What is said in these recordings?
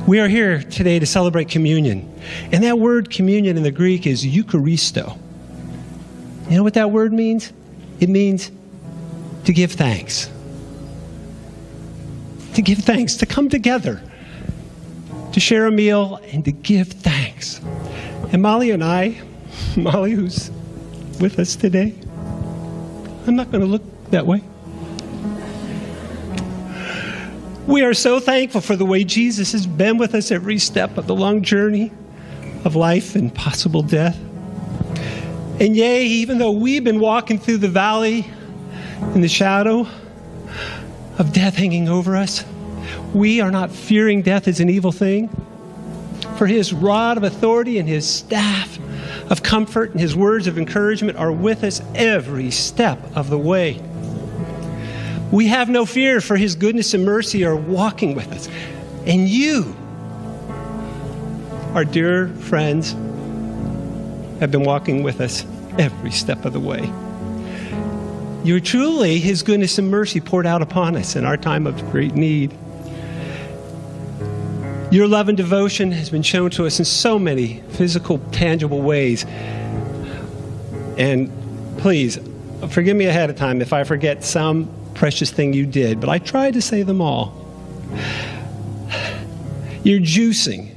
We are here today to celebrate communion. And that word communion in the Greek is Eucharisto. You know what that word means? It means to give thanks. To give thanks, to come together, to share a meal and to give thanks. And Molly and I, Molly who's with us today, I'm not going to look that way. We are so thankful for the way Jesus has been with us every step of the long journey of life and possible death. And yea, even though we've been walking through the valley in the shadow of death hanging over us, we are not fearing death as an evil thing. For his rod of authority and his staff of comfort and his words of encouragement are with us every step of the way. We have no fear, for his goodness and mercy are walking with us. And you, our dear friends, have been walking with us every step of the way. You're truly his goodness and mercy poured out upon us in our time of great need. Your love and devotion has been shown to us in so many physical, tangible ways. And please, forgive me ahead of time if I forget some precious thing you did, but I tried to say them all. You're juicing.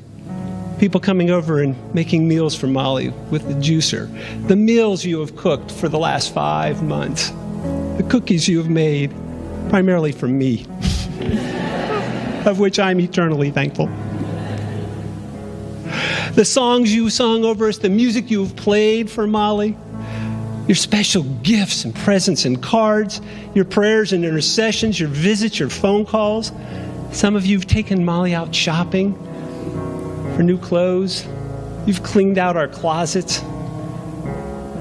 People coming over and making meals for Molly with the juicer. The meals you have cooked for the last 5 months. The cookies you have made, primarily for me, of which I'm eternally thankful. The songs you sung over us, the music you have played for Molly, your special gifts and presents and cards, your prayers and intercessions, your visits, your phone calls. Some of you have taken Molly out shopping for new clothes. You've cleaned out our closets,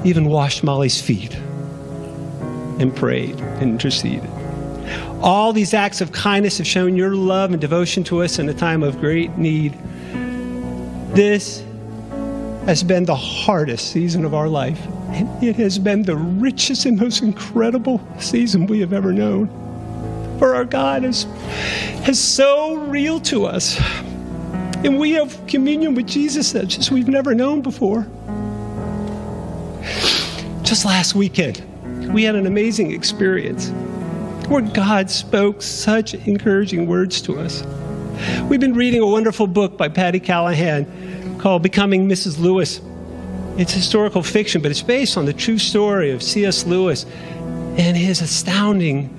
even washed Molly's feet and prayed and interceded. All these acts of kindness have shown your love and devotion to us in a time of great need. This has been the hardest season of our life, and it has been the richest and most incredible season we have ever known. For our God is so real to us, and we have communion with Jesus such as we've never known before. Just last weekend, we had an amazing experience where God spoke such encouraging words to us. We've been reading a wonderful book by Patty Callahan called Becoming Mrs. Lewis. It's historical fiction, but it's based on the true story of C.S. Lewis and his astounding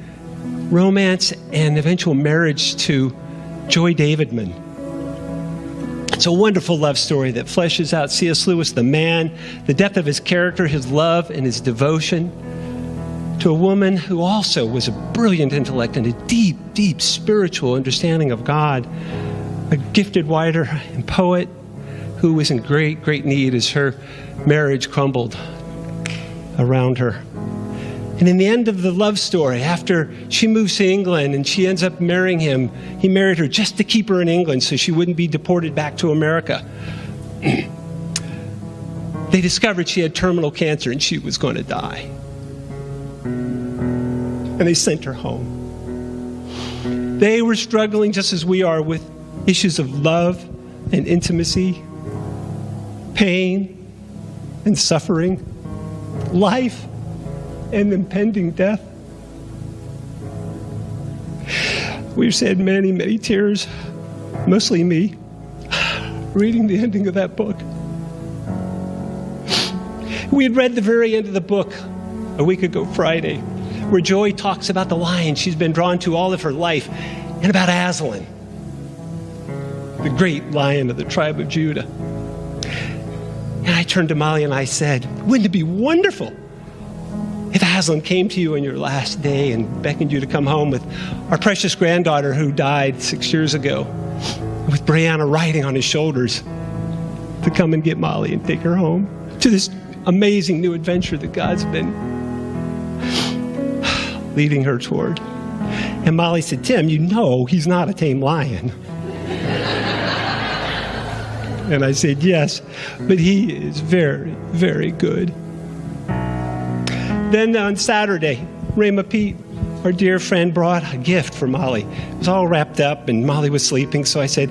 romance and eventual marriage to Joy Davidman. It's a wonderful love story that fleshes out C.S. Lewis, the man, the depth of his character, his love, and his devotion to a woman who also was a brilliant intellect and a deep, deep spiritual understanding of God, a gifted writer and poet who was in great, great need as her marriage crumbled around her. And in the end of the love story, after she moves to England and she ends up marrying him, he married her just to keep her in England so she wouldn't be deported back to America. They discovered she had terminal cancer and she was going to die. And they sent her home. They were struggling just as we are with issues of love and intimacy, pain and suffering, life and impending death. We've shed many, many tears, mostly me, reading the ending of that book. We had read the very end of the book a week ago Friday, where Joy talks about the lion she's been drawn to all of her life, and about Aslan, the great lion of the tribe of Judah. And I turned to Molly and I said, wouldn't it be wonderful if Aslan came to you on your last day and beckoned you to come home with our precious granddaughter who died 6 years ago, with Brianna riding on his shoulders to come and get Molly and take her home to this amazing new adventure that God's been leading her toward. And Molly said, Tim, you know he's not a tame lion. And I said, yes, but he is very, very good. Then on Saturday, Rayma Pete, our dear friend, brought a gift for Molly. It was all wrapped up and Molly was sleeping, so I said,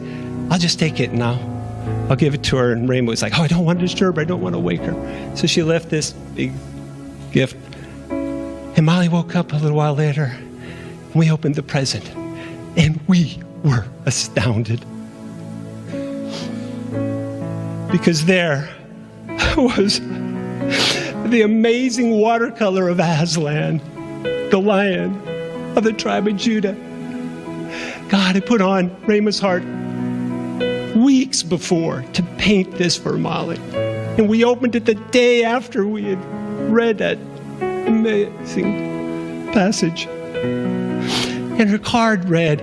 I'll just take it and I'll give it to her. And Rainbow was like, oh, I don't want to disturb her. I don't want to wake her. So she left this big gift. And Molly woke up a little while later, and we opened the present, and we were astounded. Because there was the amazing watercolor of Aslan, the lion of the tribe of Judah. God had put on Rama's heart weeks before to paint this for Molly. And we opened it the day after we had read that amazing passage. And her card read,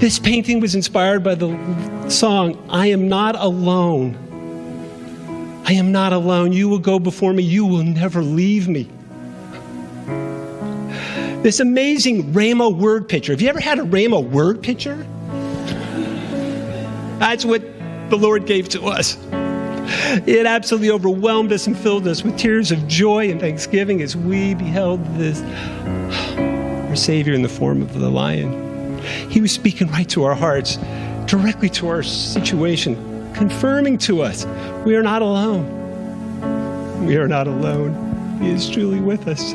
this painting was inspired by the song, I am not alone. I am not alone. You will go before me. You will never leave me. This amazing Rhema word picture. Have you ever had a Rhema word picture? That's what the Lord gave to us. It absolutely overwhelmed us and filled us with tears of joy and thanksgiving as we beheld this, our Savior in the form of the lion. He was speaking right to our hearts, directly to our situation, confirming to us, we are not alone. We are not alone. He is truly with us.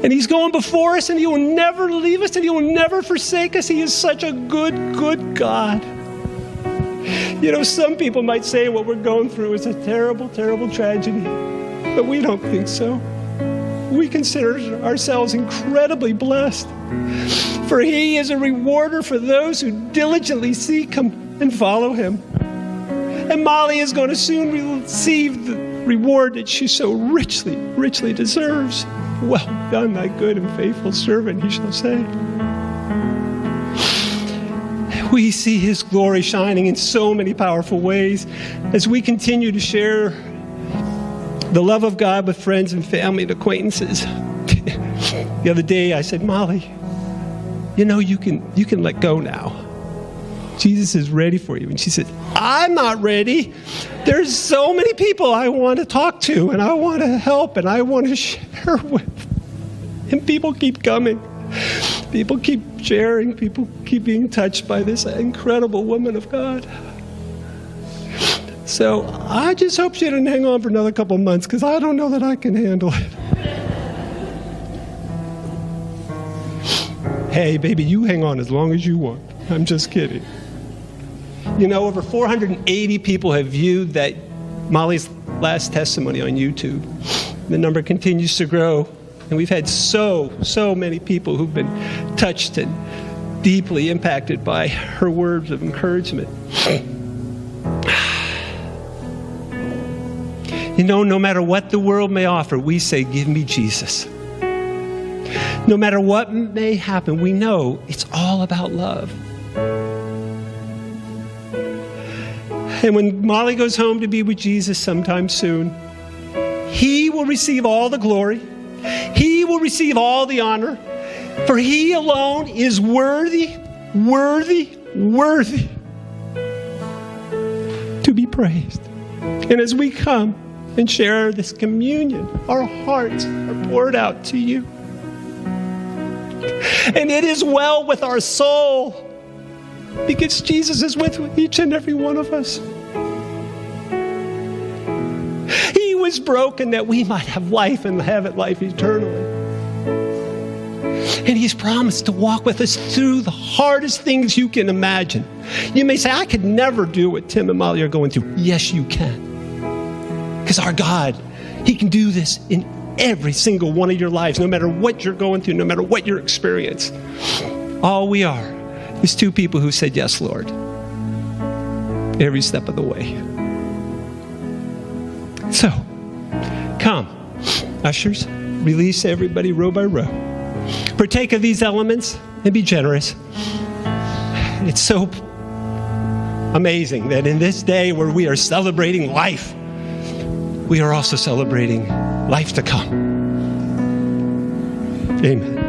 And he's going before us, and he will never leave us, and he will never forsake us. He is such a good, good God. You know, some people might say what we're going through is a terrible, terrible tragedy, but we don't think so. We consider ourselves incredibly blessed. For he is a rewarder for those who diligently seek him and follow him. And Molly is going to soon receive the reward that she so richly, richly deserves. Well done, thy good and faithful servant, he shall say. We see his glory shining in so many powerful ways as we continue to share the love of God with friends and family and acquaintances. The other day I said, Molly, you know, you can let go now. Jesus is ready for you. And she said, I'm not ready. There's so many people I want to talk to and I want to help and I want to share with. And people keep coming. People keep sharing. People keep being touched by this incredible woman of God. So I just hope she didn't hang on for another couple of months because I don't know that I can handle it. Hey, baby, you hang on as long as you want. I'm just kidding. You know, over 480 people have viewed that Molly's last testimony on YouTube. The number continues to grow. And we've had so many people who've been touched and deeply impacted by her words of encouragement. You know, no matter what the world may offer, we say, give me Jesus. No matter what may happen, we know it's all about love. And when Molly goes home to be with Jesus sometime soon, he will receive all the glory. He will receive all the honor. For he alone is worthy to be praised. And as we come and share this communion, our hearts are poured out to you. And it is well with our soul because Jesus is with each and every one of us. He was broken that we might have life and have it life eternally. And he's promised to walk with us through the hardest things you can imagine. You may say, I could never do what Tim and Molly are going through. Yes, you can. Because our God, he can do this in every single one of your lives, no matter what you're going through, no matter what your experience. All we are is two people who said, yes, Lord, every step of the way. So, come, ushers, release everybody row by row. Partake of these elements and be generous. It's so amazing that in this day where we are celebrating life, we are also celebrating life to come. Amen.